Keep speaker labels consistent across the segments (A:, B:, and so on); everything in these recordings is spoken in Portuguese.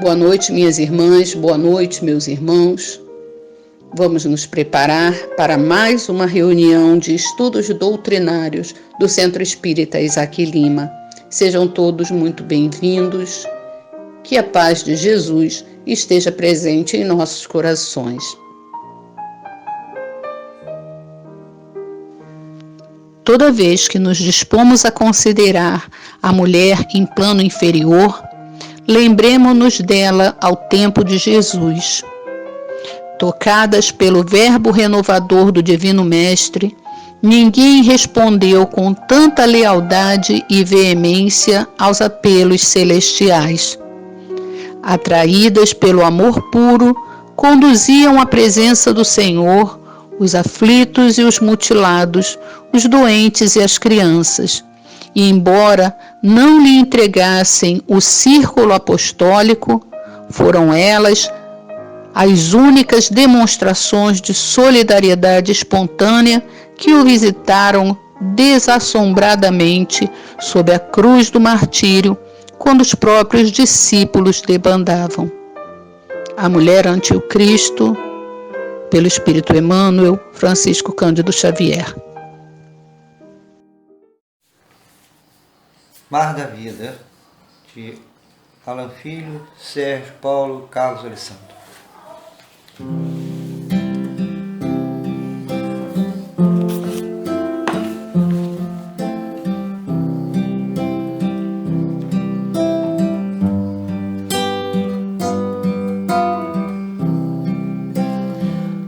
A: Boa noite, minhas irmãs, boa noite, meus irmãos. Vamos nos preparar para mais uma reunião de estudos doutrinários do Centro Espírita Isaac Lima. Sejam todos muito bem-vindos. Que a paz de Jesus esteja presente em nossos corações. Toda vez que nos dispomos a considerar a mulher em plano inferior, lembremo-nos dela ao tempo de Jesus. Tocadas pelo verbo renovador do Divino Mestre, ninguém respondeu com tanta lealdade e veemência aos apelos celestiais. Atraídas pelo amor puro, conduziam à presença do Senhor os aflitos e os mutilados, os doentes e as crianças. E embora não lhe entregassem o círculo apostólico, foram elas as únicas demonstrações de solidariedade espontânea que o visitaram desassombradamente sob a cruz do martírio, quando os próprios discípulos debandavam. A mulher ante o Cristo, pelo Espírito Emmanuel, Francisco Cândido Xavier.
B: Mar da Vida, de Alan Filho, Sérgio Paulo, Carlos Alessandro.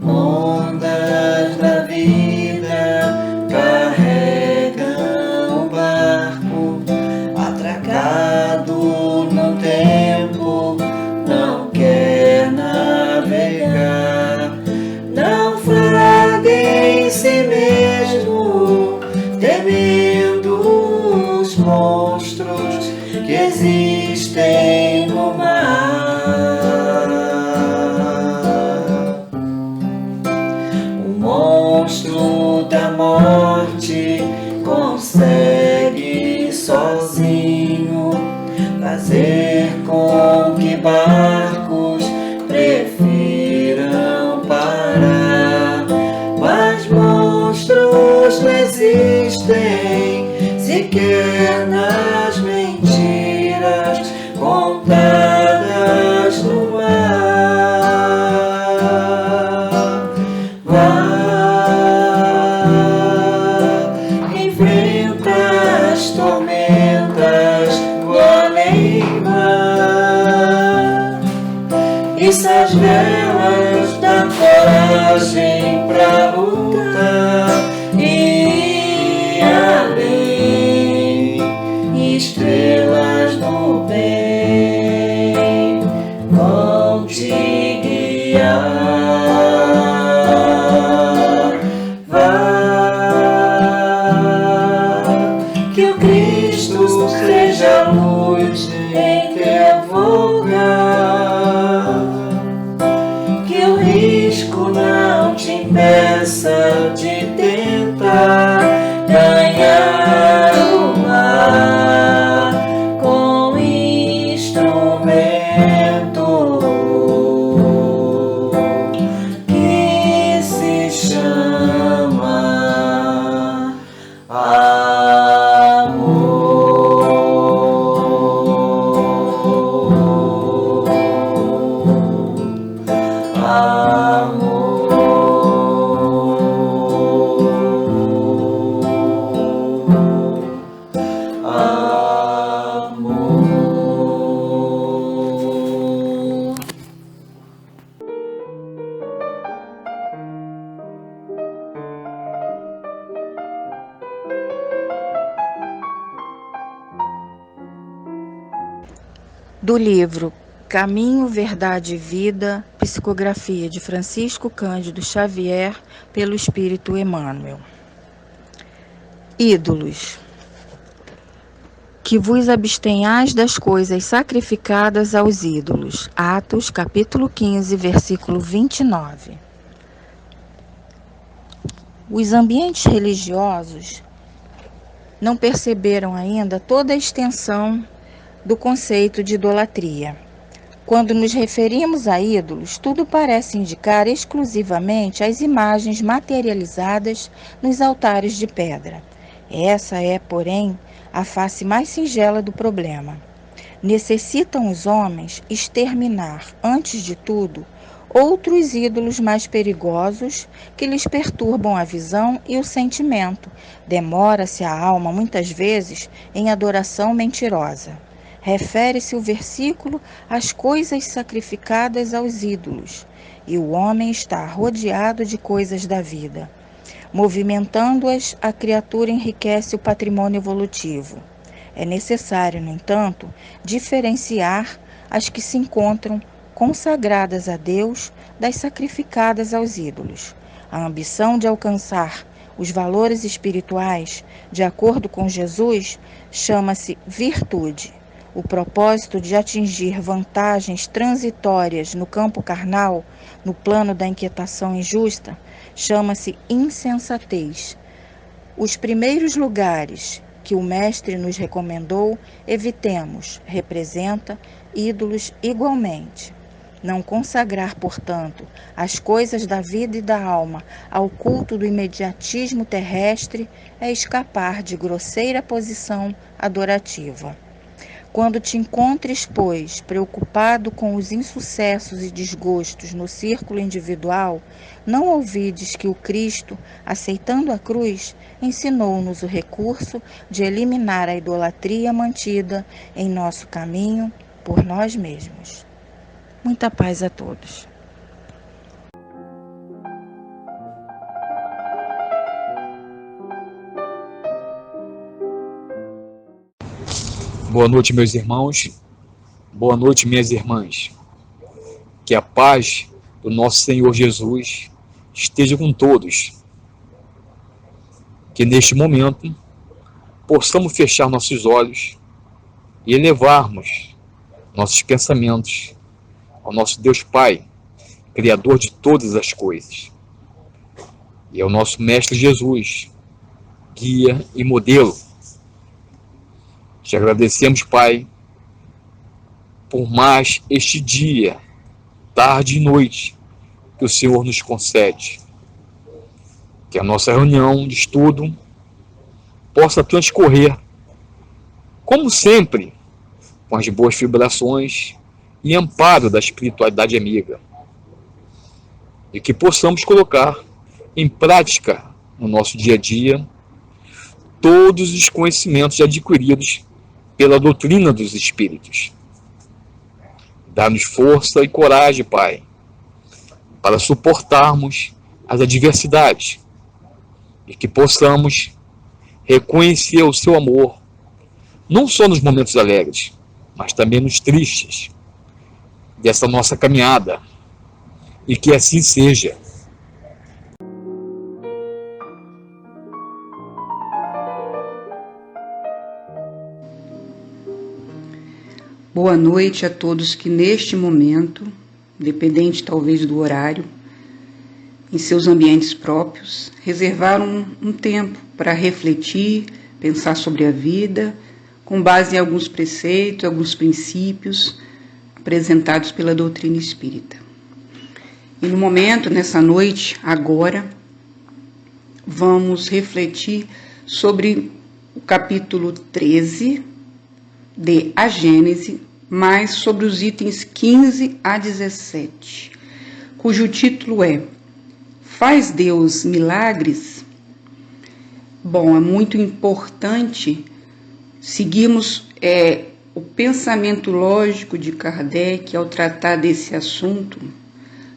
C: Ondas da vida carregam o barco, atracado no tempo, não quer navegar. Naufraga em si mesmo, temendo os monstros que existem no mar. O monstro da morte consegue sozinho fazer com que barcos prefiram parar. Mas monstros não existem sequer nas mentiras contadas no mar. Vá, enfrenta as tormentas do além-mar. Isso as velas da coragem pra lutar e além, estrelas do bem vão te guiar. Vá, que o Cristo seja a luz em teu vogar, que o risco não te impeça de tentar ganhar o mar com instrumento que se chama amor.
D: Do livro Caminho, Verdade e Vida, psicografia de Francisco Cândido Xavier, pelo Espírito Emmanuel. Ídolos. Que vos abstenhais das coisas sacrificadas aos ídolos. Atos, capítulo 15, versículo 29. Os ambientes religiosos não perceberam ainda toda a extensão do conceito de idolatria. Quando nos referimos a ídolos, tudo parece indicar exclusivamente as imagens materializadas nos altares de pedra. Essa é, porém, a face mais singela do problema. Necessitam os homens exterminar, antes de tudo, outros ídolos mais perigosos que lhes perturbam a visão e o sentimento. Demora-se a alma, muitas vezes, em adoração mentirosa. Refere-se o versículo às coisas sacrificadas aos ídolos, e o homem está rodeado de coisas da vida. Movimentando-as, a criatura enriquece o patrimônio evolutivo. É necessário, no entanto, diferenciar as que se encontram consagradas a Deus das sacrificadas aos ídolos. A ambição de alcançar os valores espirituais, de acordo com Jesus, chama-se virtude. O propósito de atingir vantagens transitórias no campo carnal, no plano da inquietação injusta, chama-se insensatez. Os primeiros lugares que o Mestre nos recomendou, evitemos, representa ídolos igualmente. Não consagrar, portanto, as coisas da vida e da alma ao culto do imediatismo terrestre é escapar de grosseira posição adorativa. Quando te encontres, pois, preocupado com os insucessos e desgostos no círculo individual, não ouvides que o Cristo, aceitando a cruz, ensinou-nos o recurso de eliminar a idolatria mantida em nosso caminho por nós mesmos. Muita paz a todos.
E: Boa noite, meus irmãos. Boa noite, minhas irmãs. Que a paz do nosso Senhor Jesus esteja com todos. Que neste momento possamos fechar nossos olhos e elevarmos nossos pensamentos ao nosso Deus Pai, Criador de todas as coisas, e ao nosso Mestre Jesus, guia e modelo. Te agradecemos, Pai, por mais este dia, tarde e noite, que o Senhor nos concede. Que a nossa reunião de estudo possa transcorrer, como sempre, com as boas vibrações e amparo da espiritualidade amiga. E que possamos colocar em prática, no nosso dia a dia, todos os conhecimentos adquiridos pela doutrina dos Espíritos. Dá-nos força e coragem, Pai, para suportarmos as adversidades e que possamos reconhecer o seu amor, não só nos momentos alegres, mas também nos tristes dessa nossa caminhada, e que assim seja.
F: Boa noite a todos que neste momento, dependente talvez do horário, em seus ambientes próprios, reservaram um tempo para refletir, pensar sobre a vida, com base em alguns preceitos, alguns princípios apresentados pela doutrina espírita. E no momento, nessa noite, agora, vamos refletir sobre o capítulo 13 de A Gênese, mais sobre os itens 15 a 17, cujo título é Faz Deus Milagres? Bom, é muito importante seguirmos o pensamento lógico de Kardec ao tratar desse assunto,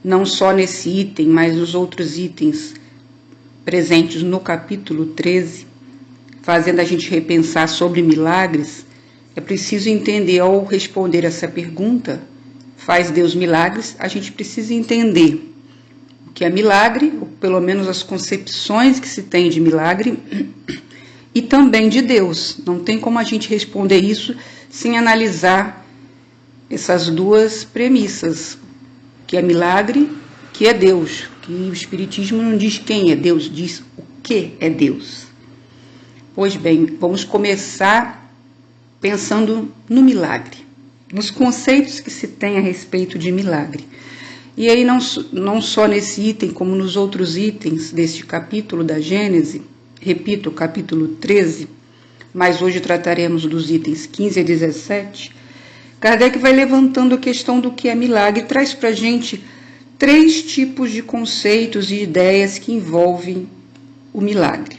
F: não só nesse item, mas nos outros itens presentes no capítulo 13, fazendo a gente repensar sobre milagres. É preciso entender, ao responder essa pergunta, faz Deus milagres, a gente precisa entender o que é milagre, ou pelo menos as concepções que se tem de milagre, e também de Deus. Não tem como a gente responder isso sem analisar essas duas premissas, o que é milagre, o que é Deus. Que o Espiritismo não diz quem é Deus, diz o que é Deus. Pois bem, vamos começar pensando no milagre. nos conceitos que se tem a respeito de milagre. E aí não só nesse item, como nos outros itens deste capítulo da Gênese, repito, capítulo 13, mas hoje trataremos dos itens 15 a 17, Kardec vai levantando a questão do que é milagre e traz para a gente 3 tipos de conceitos e ideias que envolvem o milagre.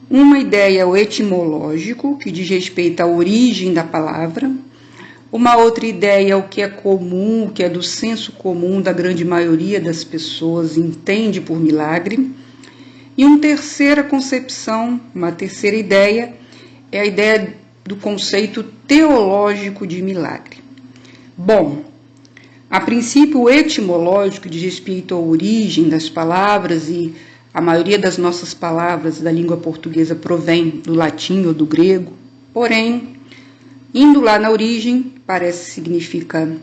F: Uma ideia é o etimológico, que diz respeito à origem da palavra. Uma outra ideia é o que é comum, o que é do senso comum da grande maioria das pessoas entende por milagre. E uma terceira concepção, uma terceira ideia, é a ideia do conceito teológico de milagre. Bom, a princípio o etimológico diz respeito à origem das palavras e a maioria das nossas palavras da língua portuguesa provém do latim ou do grego, porém, indo lá na origem, parece que significa,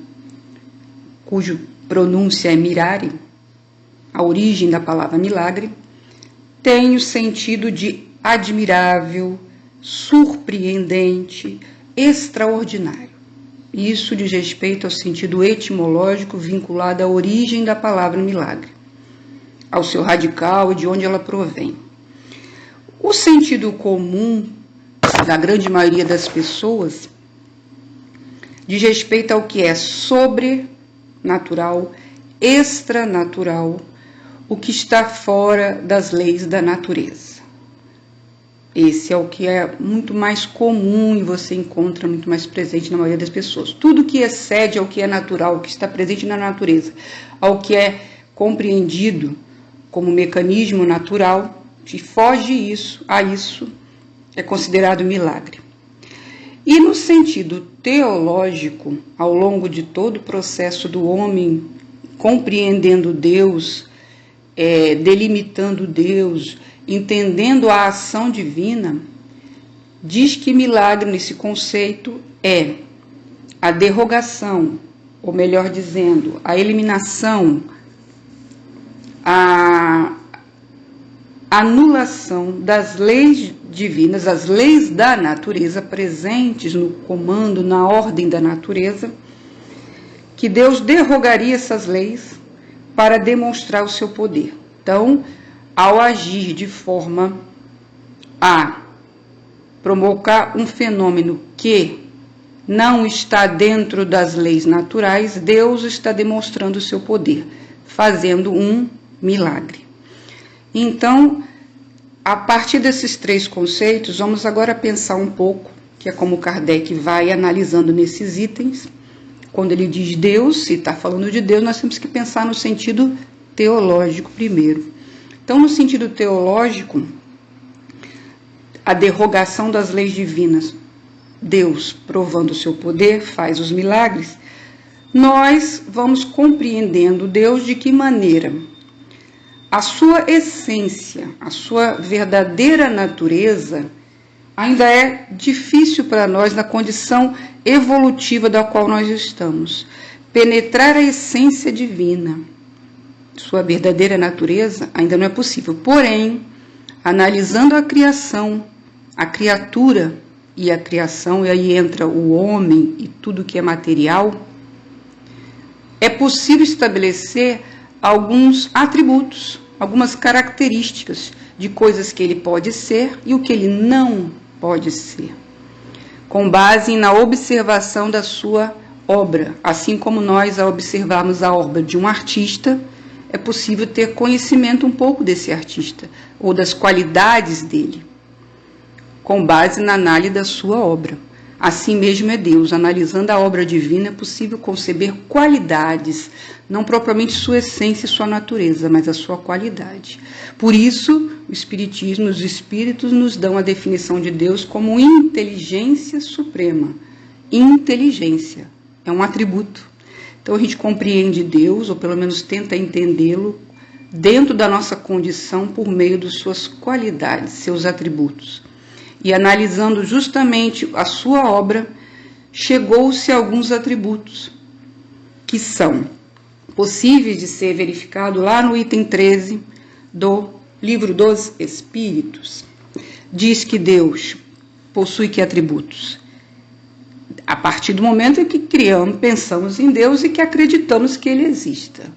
F: cujo pronúncia é mirare, a origem da palavra milagre, tem o sentido de admirável, surpreendente, extraordinário. Isso diz respeito ao sentido etimológico vinculado à origem da palavra milagre, ao seu radical e de onde ela provém. O sentido comum da grande maioria das pessoas diz respeito ao que é sobrenatural, extranatural, o que está fora das leis da natureza. Esse é o que é muito mais comum e você encontra muito mais presente na maioria das pessoas. Tudo que excede ao que é natural, que está presente na natureza, ao que é compreendido como mecanismo natural, que foge a isso, é considerado milagre. E no sentido teológico, ao longo de todo o processo do homem compreendendo Deus, delimitando Deus, entendendo a ação divina, diz que milagre nesse conceito é a derrogação, ou melhor dizendo, a eliminação, a anulação das leis divinas, as leis da natureza presentes no comando, na ordem da natureza, que Deus derrogaria essas leis para demonstrar o seu poder. Então, ao agir de forma a provocar um fenômeno que não está dentro das leis naturais, Deus está demonstrando o seu poder, fazendo um milagre. Então, a partir desses 3 conceitos, vamos agora pensar um pouco, que é como Kardec vai analisando nesses itens. Quando ele diz Deus, se está falando de Deus, nós temos que pensar no sentido teológico primeiro. Então, no sentido teológico, a derrogação das leis divinas, Deus provando o seu poder, faz os milagres, nós vamos compreendendo Deus de que maneira a sua essência, a sua verdadeira natureza, ainda é difícil para nós na condição evolutiva da qual nós estamos. Penetrar a essência divina, sua verdadeira natureza, ainda não é possível. Porém, analisando a criação, a criatura e a criação, e aí entra o homem e tudo que é material, é possível estabelecer alguns atributos, algumas características de coisas que ele pode ser e o que ele não pode ser, com base na observação da sua obra. Assim como nós, ao observarmos a obra de um artista, é possível ter conhecimento um pouco desse artista, ou das qualidades dele, com base na análise da sua obra. Assim mesmo é Deus, analisando a obra divina, é possível conceber qualidades, não propriamente sua essência e sua natureza, mas a sua qualidade. Por isso, o Espiritismo, os Espíritos nos dão a definição de Deus como inteligência suprema. Inteligência é um atributo. Então a gente compreende Deus, ou pelo menos tenta entendê-lo, dentro da nossa condição por meio de suas qualidades, seus atributos. E analisando justamente a sua obra, chegou-se a alguns atributos que são possíveis de ser verificado lá no item 13 do Livro dos Espíritos. Diz que Deus possui que atributos? A partir do momento em que pensamos em Deus e que acreditamos que Ele exista.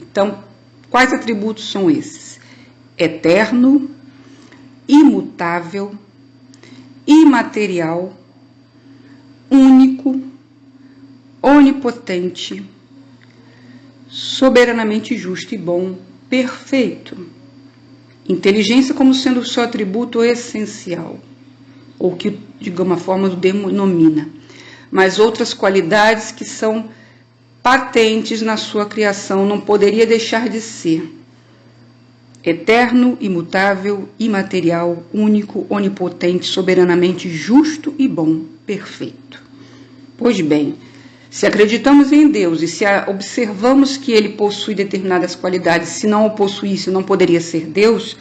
F: Então, quais atributos são esses? Eterno, imutável, imaterial, único, onipotente, soberanamente justo e bom, perfeito. Inteligência como sendo o seu atributo essencial, ou que, de alguma forma, o denomina. Mas outras qualidades que são patentes na sua criação, não poderia deixar de ser. Eterno, imutável, imaterial, único, onipotente, soberanamente justo e bom, perfeito. Pois bem, se acreditamos em Deus e se observamos que Ele possui determinadas qualidades, se não o possuísse, não poderia ser Deus,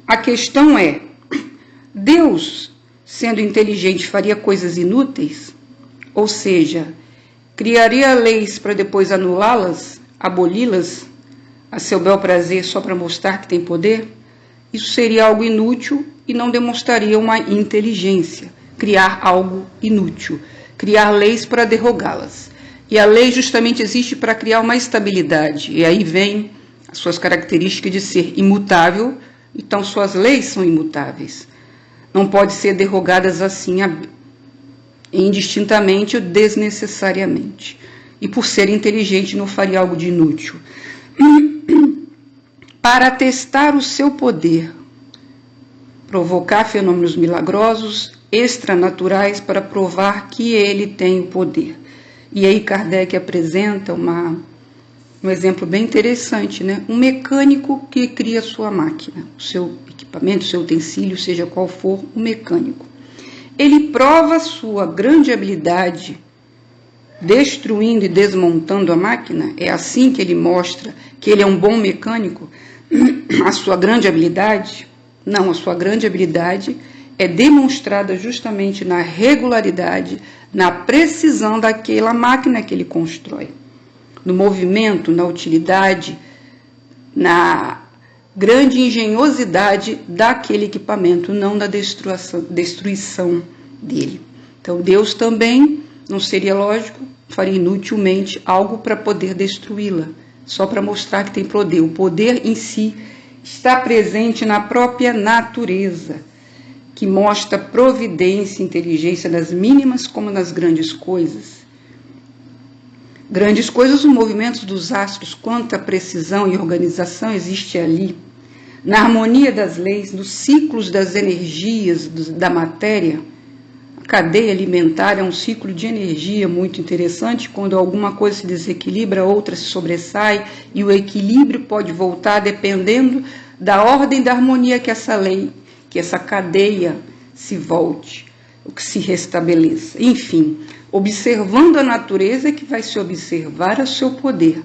F: a questão é, Deus, sendo inteligente, faria coisas inúteis? Ou seja, criaria leis para depois anulá-las, aboli-las, a seu bel prazer só para mostrar que tem poder? Isso seria algo inútil e não demonstraria uma inteligência, criar algo inútil, criar leis para derrogá-las. E a lei justamente existe para criar uma estabilidade, e aí vem as suas características de ser imutável, então suas leis são imutáveis. Não pode ser derrogadas assim, indistintamente ou desnecessariamente. E por ser inteligente não faria algo de inútil. Para testar o seu poder, provocar fenômenos milagrosos, extranaturais, para provar que ele tem o poder. E aí Kardec apresenta um exemplo bem interessante, né? Um mecânico que cria a sua máquina, o seu equipamento, o seu utensílio, seja qual for o mecânico. Ele prova sua grande habilidade destruindo e desmontando a máquina. É assim que ele mostra que ele é um bom mecânico. A sua grande habilidade? Não, a sua grande habilidade é demonstrada justamente na regularidade, na precisão daquela máquina que ele constrói, no movimento, na utilidade, na grande engenhosidade daquele equipamento, não na destruição dele. Então Deus também, não seria lógico, faria inutilmente algo para poder destruí-la, só para mostrar que tem poder. O poder em si está presente na própria natureza, que mostra providência e inteligência nas mínimas como nas grandes coisas. Grandes coisas, os movimentos dos astros, quanta precisão e organização existe ali. Na harmonia das leis, nos ciclos das energias da matéria, a cadeia alimentar é um ciclo de energia muito interessante. Quando alguma coisa se desequilibra, outra se sobressai, e o equilíbrio pode voltar dependendo da ordem da harmonia que essa lei, que essa cadeia se volte, o que se restabeleça. Enfim, observando a natureza é que vai se observar o seu poder,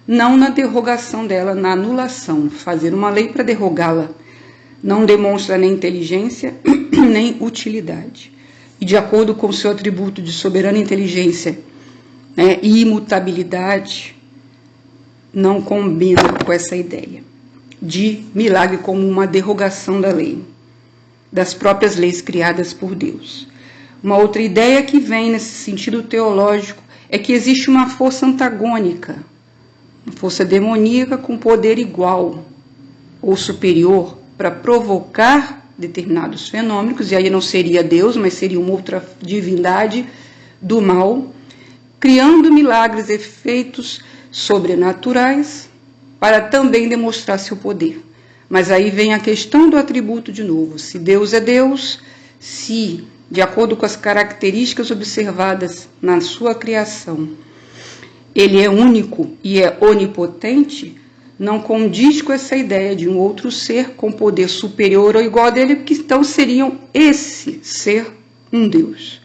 F: não na derrogação dela, na anulação. Fazer uma lei para derrogá-la não demonstra nem inteligência, nem utilidade. E de acordo com o seu atributo de soberana inteligência, né, e imutabilidade, não combina com essa ideia de milagre como uma derrogação da lei, das próprias leis criadas por Deus. Uma outra ideia que vem nesse sentido teológico é que existe uma força antagônica, uma força demoníaca com poder igual ou superior para provocar determinados fenômenos, e aí não seria Deus, mas seria uma outra divindade do mal, criando milagres, efeitos sobrenaturais, para também demonstrar seu poder. Mas aí vem a questão do atributo de novo. Se Deus é Deus, se, de acordo com as características observadas na sua criação, Ele é único e é onipotente, não condiz com essa ideia de um outro ser com poder superior ou igual a dele, que então seriam esse ser um Deus.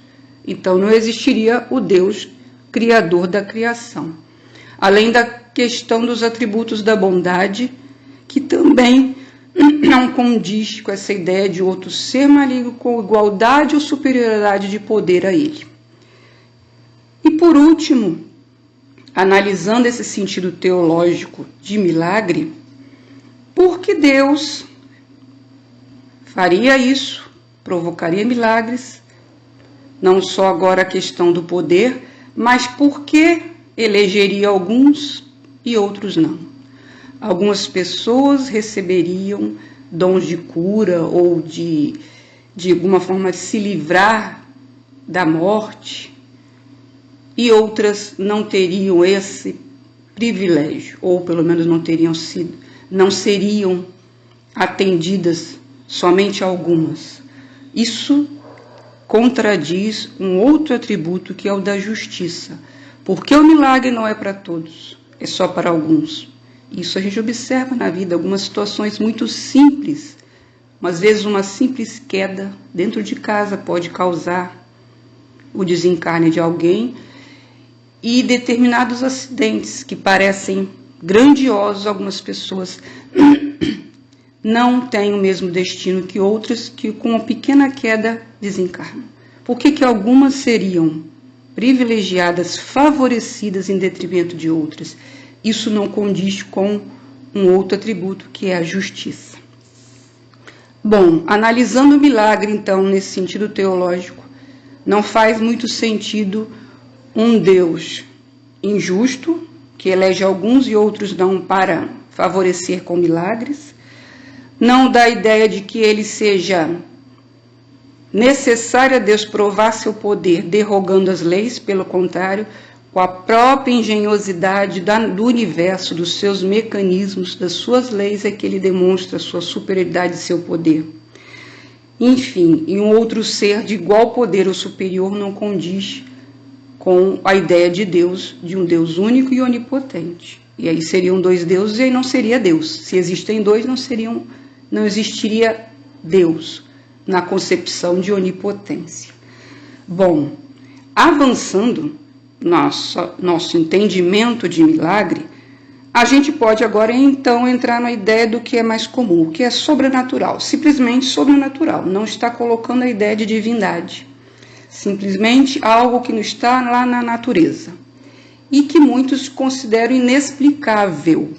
F: Então não existiria o Deus criador da criação. Além da questão dos atributos da bondade, que também não condiz com essa ideia de outro ser maligno com igualdade ou superioridade de poder a ele. E por último, analisando esse sentido teológico de milagre, por que Deus faria isso, provocaria milagres, não só agora a questão do poder, mas por que elegeria alguns e outros não. Algumas pessoas receberiam dons de cura ou de alguma forma se livrar da morte, e outras não teriam esse privilégio, ou pelo menos não seriam atendidas, somente algumas. Isso contradiz um outro atributo que é o da justiça, porque o milagre não é para todos, é só para alguns. Isso a gente observa na vida, algumas situações muito simples, às vezes uma simples queda dentro de casa pode causar o desencarne de alguém, e determinados acidentes que parecem grandiosos, algumas pessoas não têm o mesmo destino que outras, que com uma pequena queda desencarnam. Por que algumas seriam privilegiadas, favorecidas em detrimento de outras? Isso não condiz com um outro atributo, que é a justiça. Bom, analisando o milagre, então, nesse sentido teológico, não faz muito sentido um Deus injusto, que elege alguns e outros não para favorecer com milagres. Não dá a ideia de que ele seja necessário a Deus provar seu poder derrogando as leis, pelo contrário, com a própria engenhosidade do universo, dos seus mecanismos, das suas leis, é que ele demonstra sua superioridade e seu poder. Enfim, e um outro ser de igual poder ou superior não condiz com a ideia de Deus, de um Deus único e onipotente. E aí seriam dois deuses e aí não seria Deus. Se existem dois, não existiria Deus na concepção de onipotência. Bom, avançando nosso entendimento de milagre, a gente pode agora então entrar na ideia do que é mais comum, o que é sobrenatural, simplesmente sobrenatural, não está colocando a ideia de divindade, simplesmente algo que não está lá na natureza e que muitos consideram inexplicável,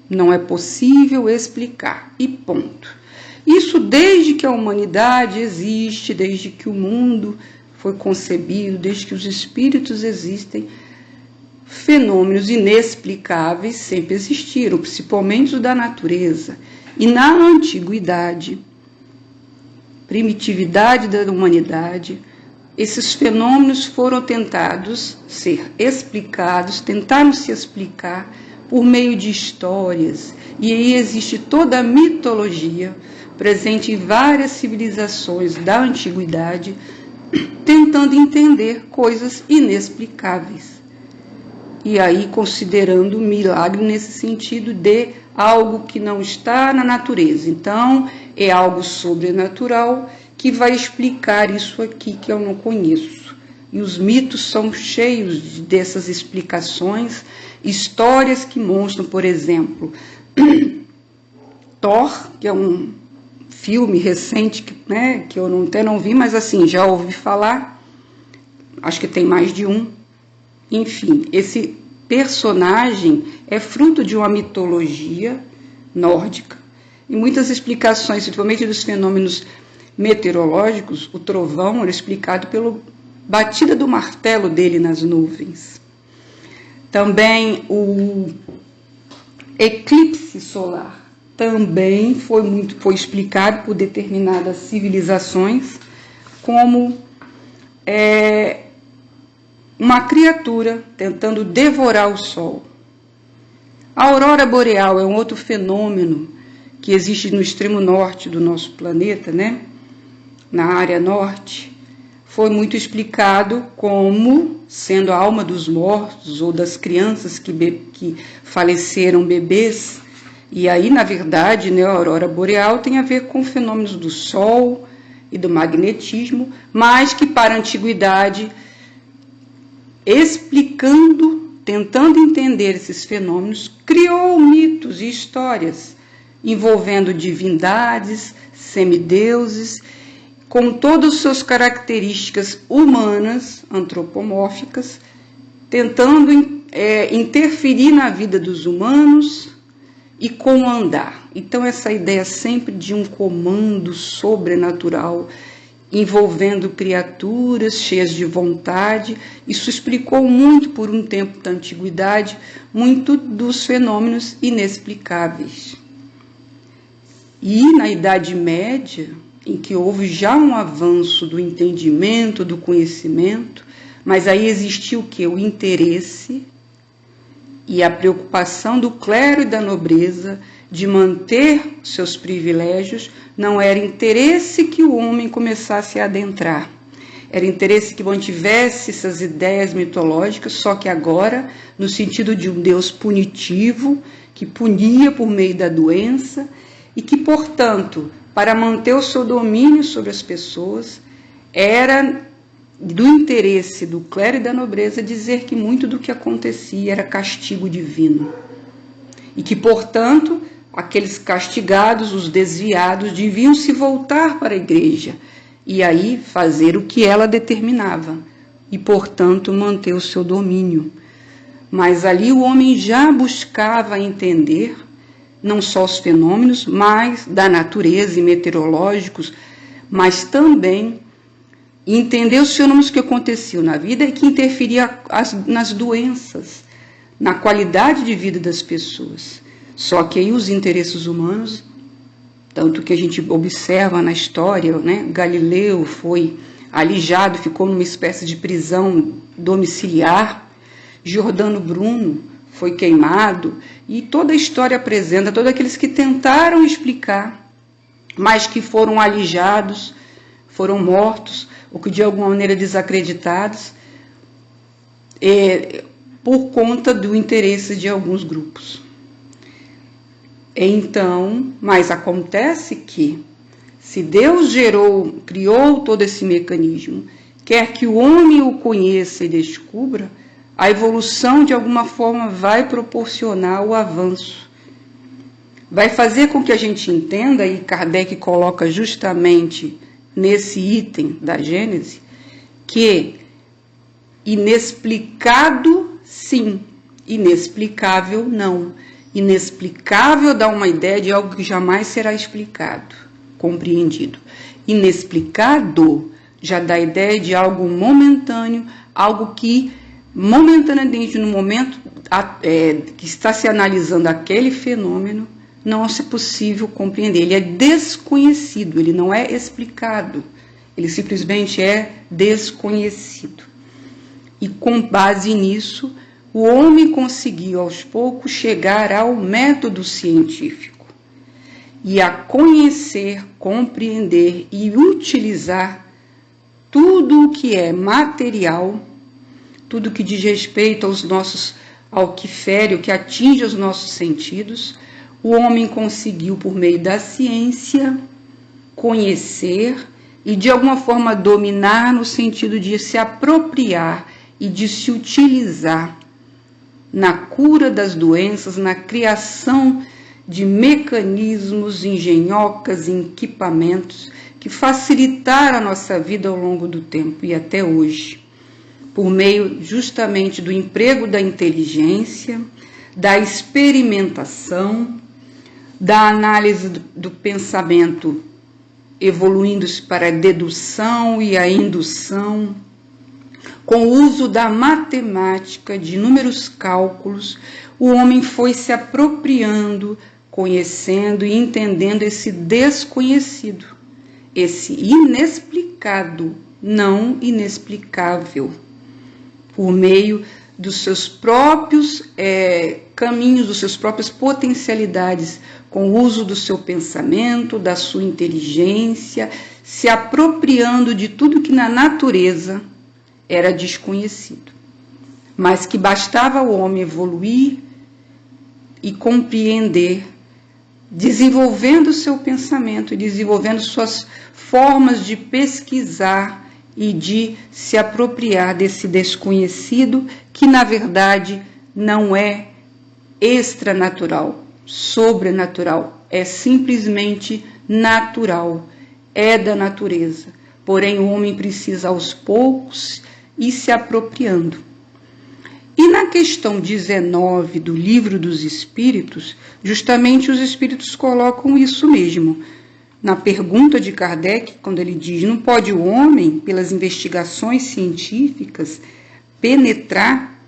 F: não é possível explicar e ponto. Isso desde que a humanidade existe, desde que o mundo foi concebido, desde que os espíritos existem, fenômenos inexplicáveis sempre existiram, principalmente os da natureza. E na antiguidade, primitividade da humanidade, esses fenômenos foram tentados ser explicados, tentaram se explicar por meio de histórias. E aí existe toda a mitologia presente em várias civilizações da antiguidade, tentando entender coisas inexplicáveis. E aí considerando o milagre nesse sentido de algo que não está na natureza. Então, é algo sobrenatural que vai explicar isso aqui que eu não conheço. E os mitos são cheios dessas explicações, histórias que mostram, por exemplo, Thor, que é um filme recente, que eu até não vi, mas assim, já ouvi falar, acho que tem mais de um. Enfim, esse personagem é fruto de uma mitologia nórdica. E muitas explicações, principalmente dos fenômenos meteorológicos, o trovão era explicado pela batida do martelo dele nas nuvens. Também o eclipse solar também foi explicado por determinadas civilizações como uma criatura tentando devorar o sol. A aurora boreal é um outro fenômeno que existe no extremo norte do nosso planeta, na área norte. Foi muito explicado como sendo a alma dos mortos ou das crianças que faleceram bebês. E aí, na verdade, a aurora boreal tem a ver com fenômenos do sol e do magnetismo, mas que para a antiguidade, explicando, tentando entender esses fenômenos, criou mitos e histórias envolvendo divindades, semideuses, com todas as suas características humanas, antropomórficas, tentando interferir na vida dos humanos e comandar. Então, essa ideia sempre de um comando sobrenatural envolvendo criaturas cheias de vontade. Isso explicou muito, por um tempo da antiguidade, muito dos fenômenos inexplicáveis. E na Idade Média, em que houve já um avanço do entendimento, do conhecimento, mas aí existia o quê? O interesse e a preocupação do clero e da nobreza de manter seus privilégios. Não era interesse que o homem começasse a adentrar, era interesse que mantivesse essas ideias mitológicas, só que agora no sentido de um Deus punitivo, que punia por meio da doença e que, portanto, para manter o seu domínio sobre as pessoas, era do interesse do clero e da nobreza dizer que muito do que acontecia era castigo divino. E que, portanto, aqueles castigados, os desviados, deviam se voltar para a igreja e aí fazer o que ela determinava e, portanto, manter o seu domínio. Mas ali o homem já buscava entender não só os fenômenos, mas da natureza e meteorológicos, mas também entender os fenômenos que aconteciam na vida e que interferiam nas doenças, na qualidade de vida das pessoas. Só que aí os interesses humanos, tanto que a gente observa na história, né? Galileu foi alijado, ficou numa espécie de prisão domiciliar, Giordano Bruno foi queimado, e toda a história apresenta todos aqueles que tentaram explicar, mas que foram alijados, foram mortos, ou que de alguma maneira desacreditados, por conta do interesse de alguns grupos. Então, mas acontece que, se Deus criou todo esse mecanismo, quer que o homem o conheça e descubra, a evolução de alguma forma vai proporcionar o avanço. Vai fazer com que a gente entenda, e Kardec coloca justamente nesse item da Gênese, que inexplicado, sim, inexplicável, não. Inexplicável dá uma ideia de algo que jamais será explicado, compreendido. Inexplicado já dá a ideia de algo momentâneo, algo que momentaneamente no momento que está se analisando aquele fenômeno, não é possível compreender. Ele é desconhecido, ele não é explicado, ele simplesmente é desconhecido. E com base nisso, o homem conseguiu aos poucos chegar ao método científico e a conhecer, compreender e utilizar tudo o que é material, tudo que diz respeito ao que fere, o que atinge os nossos sentidos. O homem conseguiu, por meio da ciência, conhecer e de alguma forma dominar, no sentido de se apropriar e de se utilizar na cura das doenças, na criação de mecanismos, engenhocas, equipamentos que facilitaram a nossa vida ao longo do tempo e até hoje, por meio justamente do emprego da inteligência, da experimentação, da análise do pensamento, evoluindo-se para a dedução e a indução, com o uso da matemática, de inúmeros cálculos, o homem foi se apropriando, conhecendo e entendendo esse desconhecido, esse inexplicado, não inexplicável, por meio dos seus próprios caminhos, das suas próprias potencialidades, com o uso do seu pensamento, da sua inteligência, se apropriando de tudo que na natureza era desconhecido, mas que bastava o homem evoluir e compreender, desenvolvendo o seu pensamento, desenvolvendo suas formas de pesquisar e de se apropriar desse desconhecido, que na verdade não é extranatural, sobrenatural, é simplesmente natural, é da natureza. Porém, o homem precisa aos poucos ir se apropriando. E na questão 19 do Livro dos Espíritos, justamente os Espíritos colocam isso mesmo. na pergunta de Kardec, quando ele diz: não pode o homem, pelas investigações científicas, penetrar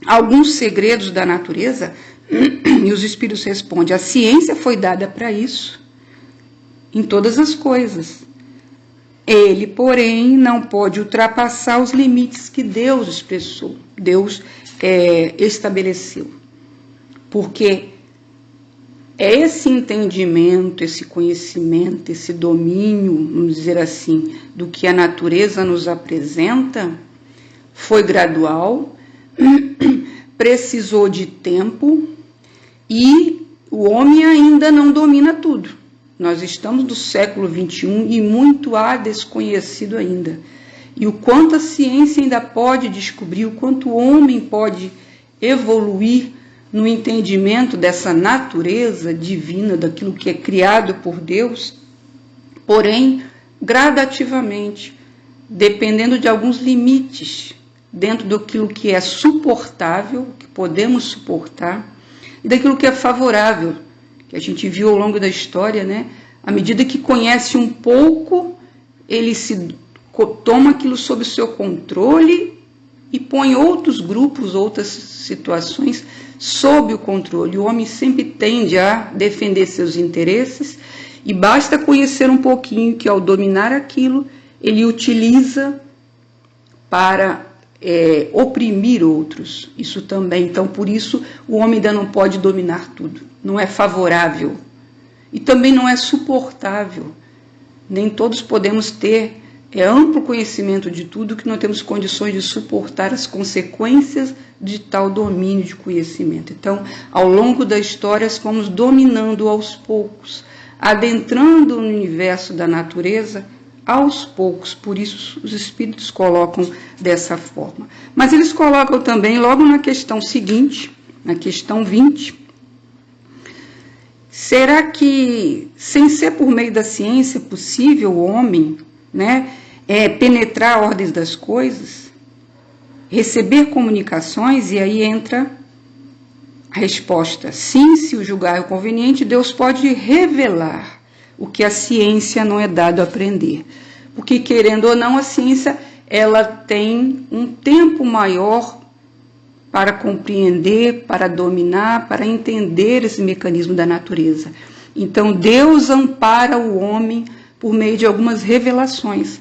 F: alguns segredos da natureza? E os espíritos respondem: a ciência foi dada para isso, em todas as coisas. Ele, porém, não pode ultrapassar os limites que Deus expressou, Deus estabeleceu. Porque esse entendimento, esse conhecimento, esse domínio, vamos dizer assim, do que a natureza nos apresenta, foi gradual, precisou de tempo e o homem ainda não domina tudo. Nós estamos no século XXI e muito há desconhecido ainda. E o quanto a ciência ainda pode descobrir, o quanto o homem pode evoluir no entendimento dessa natureza divina, daquilo que é criado por Deus, porém, gradativamente, dependendo de alguns limites, dentro daquilo que é suportável, que podemos suportar, e daquilo que é favorável, que a gente viu ao longo da história, né? À medida que conhece um pouco, ele toma aquilo sob o seu controle e põe outros grupos, outras situações sob o controle. O homem sempre tende a defender seus interesses e basta conhecer um pouquinho que, ao dominar aquilo, ele utiliza para oprimir outros. Isso também. Então, por isso, o homem ainda não pode dominar tudo. Não é favorável e também não é suportável. Nem todos podemos ter amplo conhecimento de tudo, que não temos condições de suportar as consequências de tal domínio de conhecimento. Então, ao longo da história, fomos dominando aos poucos, adentrando no universo da natureza aos poucos. Por isso os espíritos colocam dessa forma. Mas eles colocam também, logo na questão seguinte, na questão 20, será que, sem ser por meio da ciência, é possível o homem, né, penetrar ordens das coisas, receber comunicações? E aí entra a resposta: sim, se o julgar conveniente, Deus pode revelar o que a ciência não é dado a aprender. Porque, querendo ou não, a ciência ela tem um tempo maior para compreender, para dominar, para entender esse mecanismo da natureza. Então, Deus ampara o homem por meio de algumas revelações.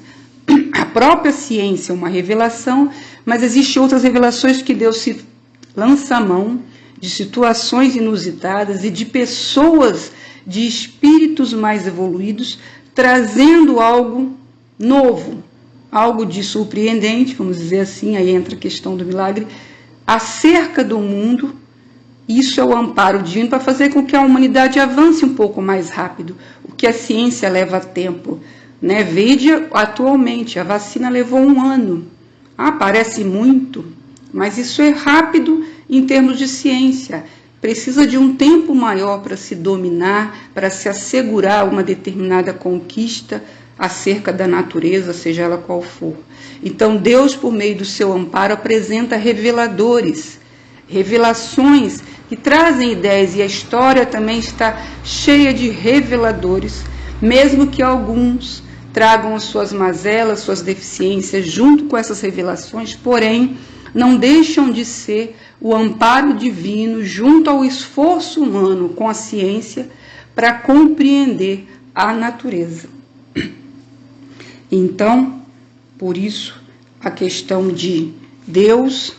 F: A própria ciência é uma revelação, mas existem outras revelações que Deus se lança a mão de situações inusitadas e de pessoas, de espíritos mais evoluídos, trazendo algo novo, algo de surpreendente, vamos dizer assim, aí entra a questão do milagre, acerca do mundo. Isso é o amparo divino para fazer com que a humanidade avance um pouco mais rápido, o que a ciência leva tempo, né? Vede atualmente, a vacina levou 1 ano. Parece muito, mas isso é rápido em termos de ciência. Precisa de um tempo maior para se dominar, para se assegurar uma determinada conquista acerca da natureza, seja ela qual for. Então, Deus, por meio do seu amparo, apresenta reveladores, revelações que trazem ideias, e a história também está cheia de reveladores, mesmo que alguns tragam as suas mazelas, suas deficiências junto com essas revelações, porém, não deixam de ser o amparo divino junto ao esforço humano com a ciência para compreender a natureza. Então, por isso, a questão de Deus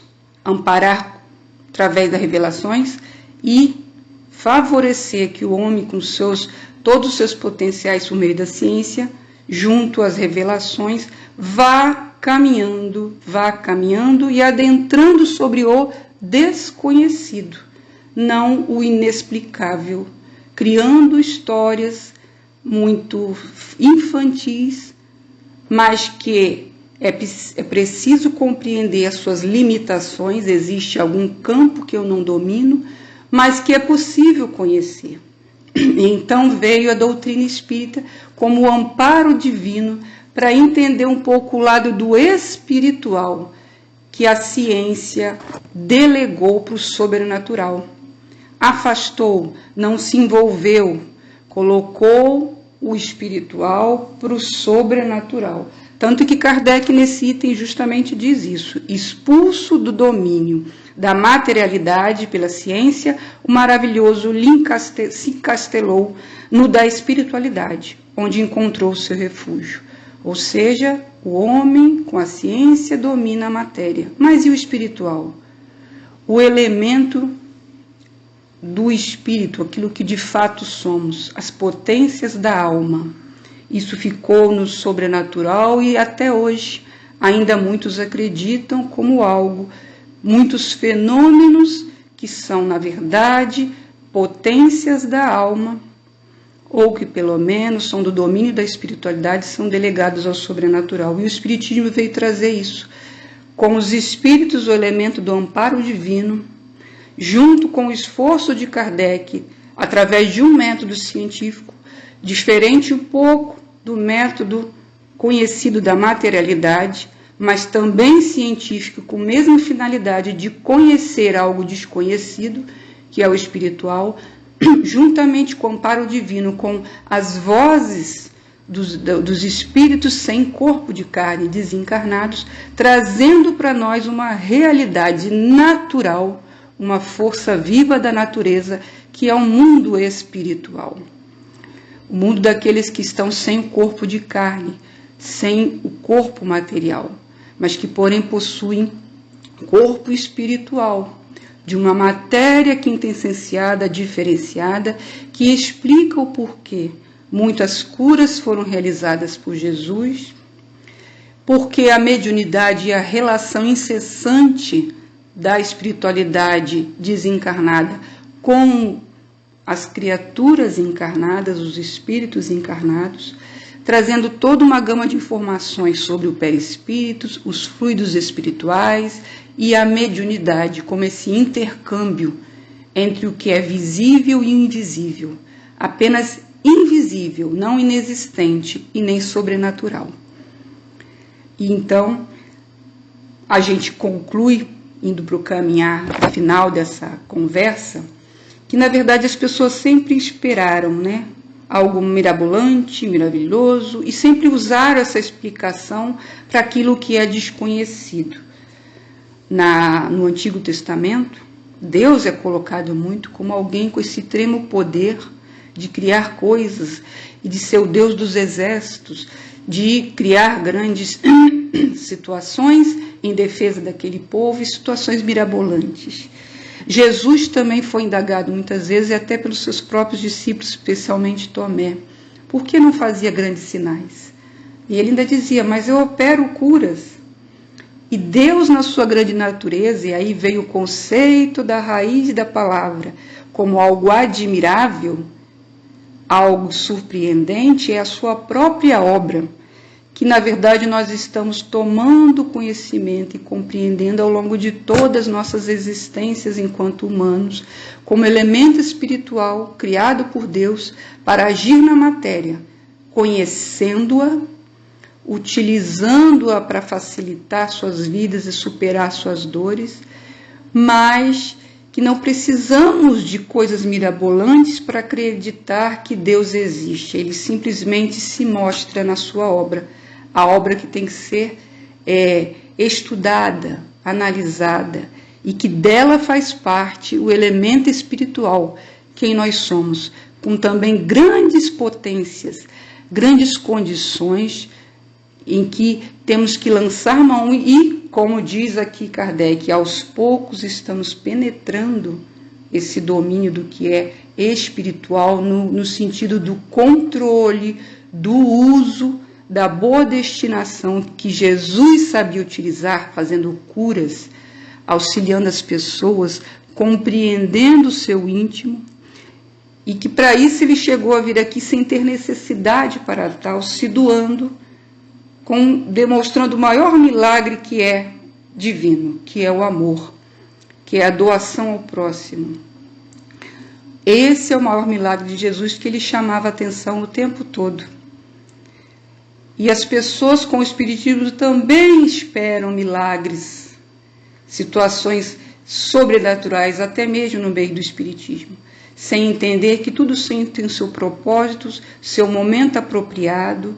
F: amparar através das revelações e favorecer que o homem, com todos os seus potenciais por meio da ciência, junto às revelações, vá caminhando e adentrando sobre o desconhecido, não o inexplicável, criando histórias muito infantis, mas que é preciso compreender as suas limitações. Existe algum campo que eu não domino, mas que é possível conhecer. Então veio a doutrina espírita como o amparo divino para entender um pouco o lado do espiritual que a ciência delegou para o sobrenatural. Afastou, não se envolveu, colocou o espiritual para o sobrenatural. Tanto que Kardec, nesse item, justamente diz isso: expulso do domínio da materialidade pela ciência, o maravilhoso se encastelou no da espiritualidade, onde encontrou seu refúgio. Ou seja, o homem, com a ciência, domina a matéria. Mas e o espiritual? O elemento do espírito, aquilo que de fato somos, as potências da alma. Isso ficou no sobrenatural e até hoje ainda muitos acreditam como algo, muitos fenômenos que são, na verdade, potências da alma, ou que pelo menos são do domínio da espiritualidade, são delegados ao sobrenatural. E o Espiritismo veio trazer isso. Com os espíritos, o elemento do amparo divino, junto com o esforço de Kardec, através de um método científico, diferente um pouco do método conhecido da materialidade, mas também científico, com a mesma finalidade de conhecer algo desconhecido, que é o espiritual, juntamente com o amparo divino, com as vozes dos espíritos sem corpo de carne, desencarnados, trazendo para nós uma realidade natural, uma força viva da natureza, que é o mundo espiritual. O mundo daqueles que estão sem o corpo de carne, sem o corpo material, mas que, porém, possuem corpo espiritual, de uma matéria quintessenciada, diferenciada, que explica o porquê muitas curas foram realizadas por Jesus, porque a mediunidade e a relação incessante da espiritualidade desencarnada com as criaturas encarnadas, os espíritos encarnados, trazendo toda uma gama de informações sobre o perispírito, os fluidos espirituais e a mediunidade, como esse intercâmbio entre o que é visível e invisível, apenas invisível, não inexistente e nem sobrenatural. E então, a gente conclui, indo para o caminhar final dessa conversa, que na verdade as pessoas sempre esperaram, né, algo mirabolante, maravilhoso, e sempre usaram essa explicação para aquilo que é desconhecido. No Antigo Testamento, Deus é colocado muito como alguém com esse extremo poder de criar coisas e de ser o Deus dos exércitos, de criar grandes situações em defesa daquele povo e situações mirabolantes. Jesus também foi indagado muitas vezes, e até pelos seus próprios discípulos, especialmente Tomé, por que não fazia grandes sinais? E ele ainda dizia, mas eu opero curas. E Deus, na sua grande natureza, e aí veio o conceito da raiz da palavra, como algo admirável, algo surpreendente, é a sua própria obra, que na verdade nós estamos tomando conhecimento e compreendendo ao longo de todas as nossas existências enquanto humanos, como elemento espiritual criado por Deus para agir na matéria, conhecendo-a, utilizando-a para facilitar suas vidas e superar suas dores, mas que não precisamos de coisas mirabolantes para acreditar que Deus existe. Ele simplesmente se mostra na sua obra, a obra que tem que ser estudada, analisada, e que dela faz parte o elemento espiritual, quem nós somos, com também grandes potências, grandes condições em que temos que lançar mão e, como diz aqui Kardec, aos poucos estamos penetrando esse domínio do que é espiritual no sentido do controle, do uso, da boa destinação que Jesus sabia utilizar, fazendo curas, auxiliando as pessoas, compreendendo o seu íntimo, e que para isso ele chegou a vir aqui sem ter necessidade para tal, se doando, demonstrando o maior milagre que é divino, que é o amor, que é a doação ao próximo. Esse é o maior milagre de Jesus, que ele chamava a atenção o tempo todo. E as pessoas com o Espiritismo também esperam milagres, situações sobrenaturais, até mesmo no meio do Espiritismo. sem entender que tudo tem seu propósito, seu momento apropriado,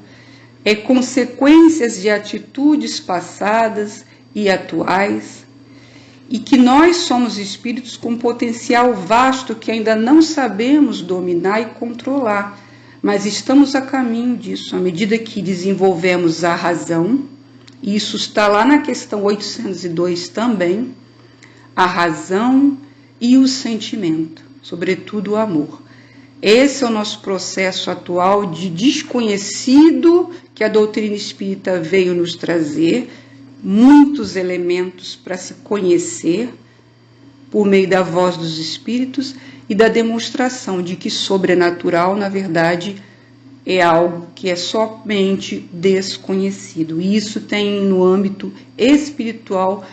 F: é consequências de atitudes passadas e atuais, e que nós somos espíritos com potencial vasto que ainda não sabemos dominar e controlar, mas estamos a caminho disso, à medida que desenvolvemos a razão, e isso está lá na questão 802 também, a razão e o sentimento, sobretudo o amor. Esse é o nosso processo atual de desconhecido que a doutrina espírita veio nos trazer, muitos elementos para se conhecer por meio da voz dos espíritos e da demonstração de que sobrenatural, na verdade, é algo que é somente desconhecido. E isso tem no âmbito espiritual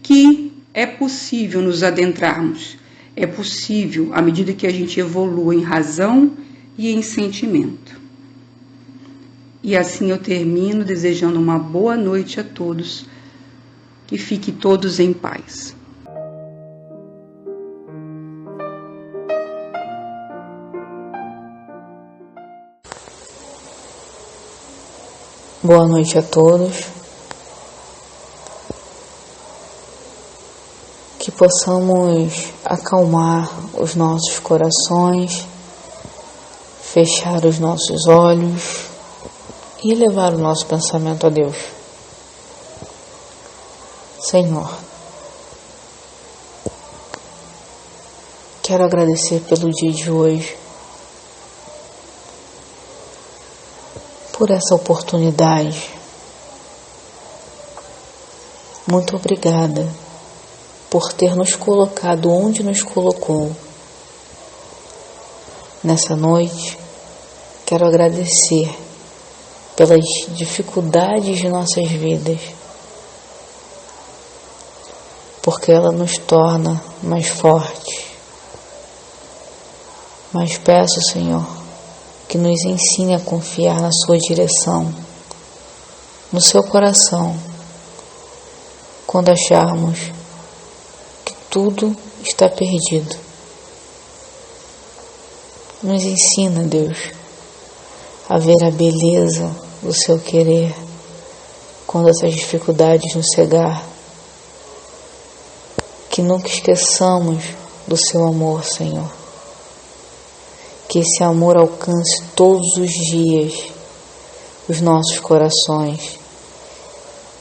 F: que é possível nos adentrarmos. É possível à medida que a gente evolui em razão e em sentimento. E assim eu termino desejando uma boa noite a todos. Que fiquem todos em paz.
G: Boa noite a todos. Que possamos acalmar os nossos corações, fechar os nossos olhos e elevar o nosso pensamento a Deus. Senhor, quero agradecer pelo dia de hoje, por essa oportunidade. Muito obrigada por ter nos colocado onde nos colocou. Nessa noite, quero agradecer pelas dificuldades de nossas vidas, porque ela nos torna mais fortes. Mas peço, Senhor, que nos ensine a confiar na sua direção, no seu coração, quando acharmos que tudo está perdido. Nos ensina, Deus, a ver a beleza do seu querer quando essas dificuldades nos cegar. Que nunca esqueçamos do seu amor, Senhor. Que esse amor alcance todos os dias os nossos corações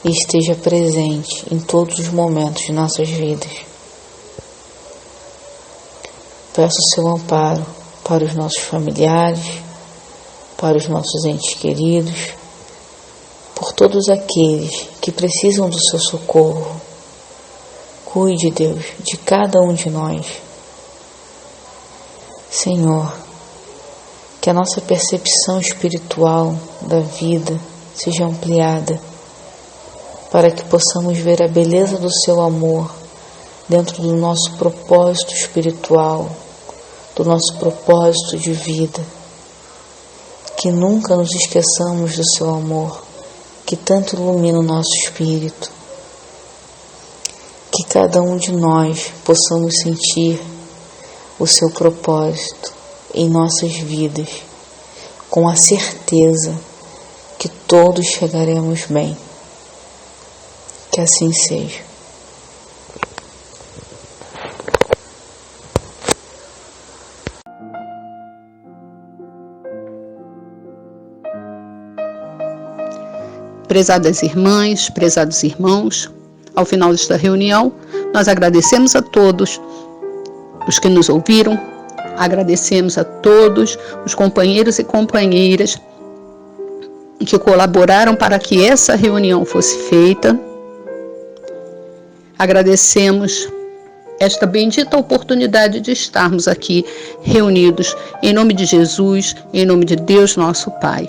G: e esteja presente em todos os momentos de nossas vidas. Peço o seu amparo para os nossos familiares, para os nossos entes queridos, por todos aqueles que precisam do seu socorro. Cuide, Deus, de cada um de nós. Senhor, que a nossa percepção espiritual da vida seja ampliada, para que possamos ver a beleza do seu amor dentro do nosso propósito espiritual, do nosso propósito de vida. Que nunca nos esqueçamos do seu amor, que tanto ilumina o nosso espírito. Que cada um de nós possamos sentir o seu propósito em nossas vidas, com a certeza que todos chegaremos bem. Que assim seja.
A: Prezadas irmãs, prezados irmãos, ao final desta reunião, nós agradecemos a todos os que nos ouviram, agradecemos a todos os companheiros e companheiras que colaboraram para que essa reunião fosse feita. Agradecemos esta bendita oportunidade de estarmos aqui reunidos em nome de Jesus, em nome de Deus nosso Pai.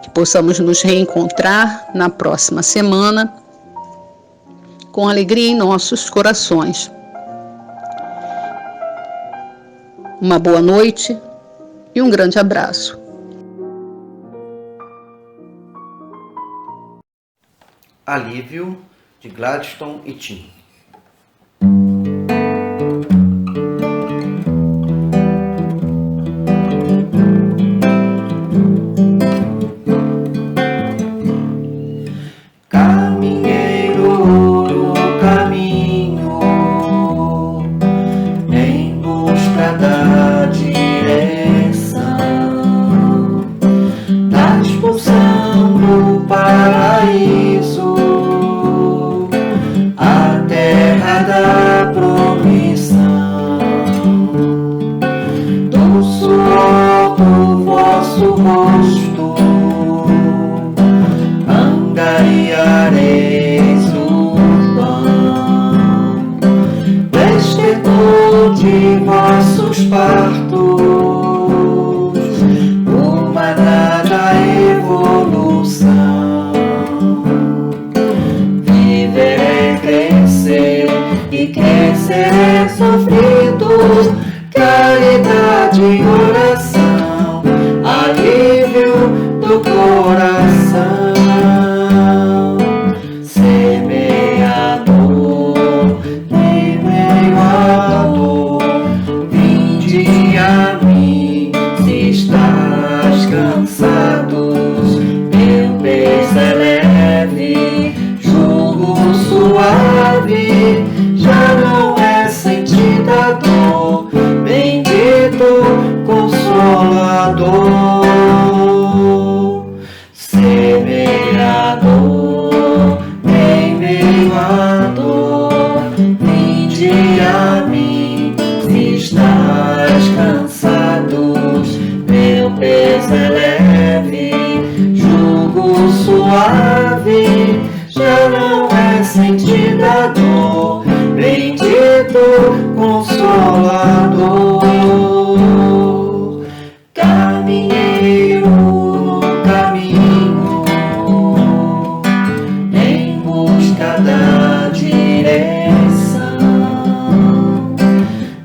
A: Que possamos nos reencontrar na próxima semana com alegria em nossos corações. Uma boa noite e um grande abraço.
B: Alívio, de Gladstone e Tim.
C: suave, já não é sentida a dor. Bendito Consolador, semeador, em meio à dor, vinde a mim, se estás cansados, meu peso é leve, jugo suave, já não é sentida a dor. Bendito Consolador, caminheiro no caminho, em busca da direção,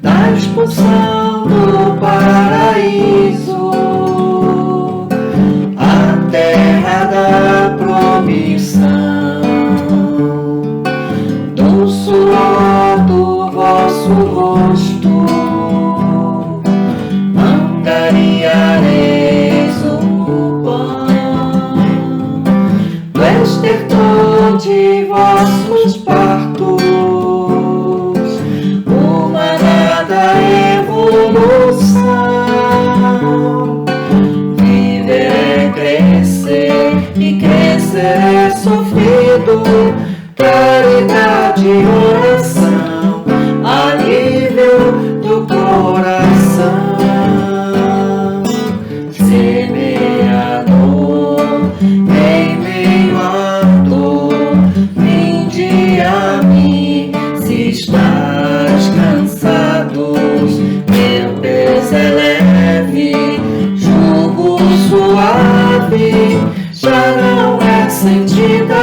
C: da expulsão do paraíso, a terra da promissão, do suor do vosso rosto angariareis o pão, do estertor de vossos partos, uma nada evolução. Viver é crescer e crescer é sofrido, caridade e oração, alívio do coração. Semeador, em meio à dor, vinde a mim, se estás cansados, meu peso é leve, jugo suave, já não é sentida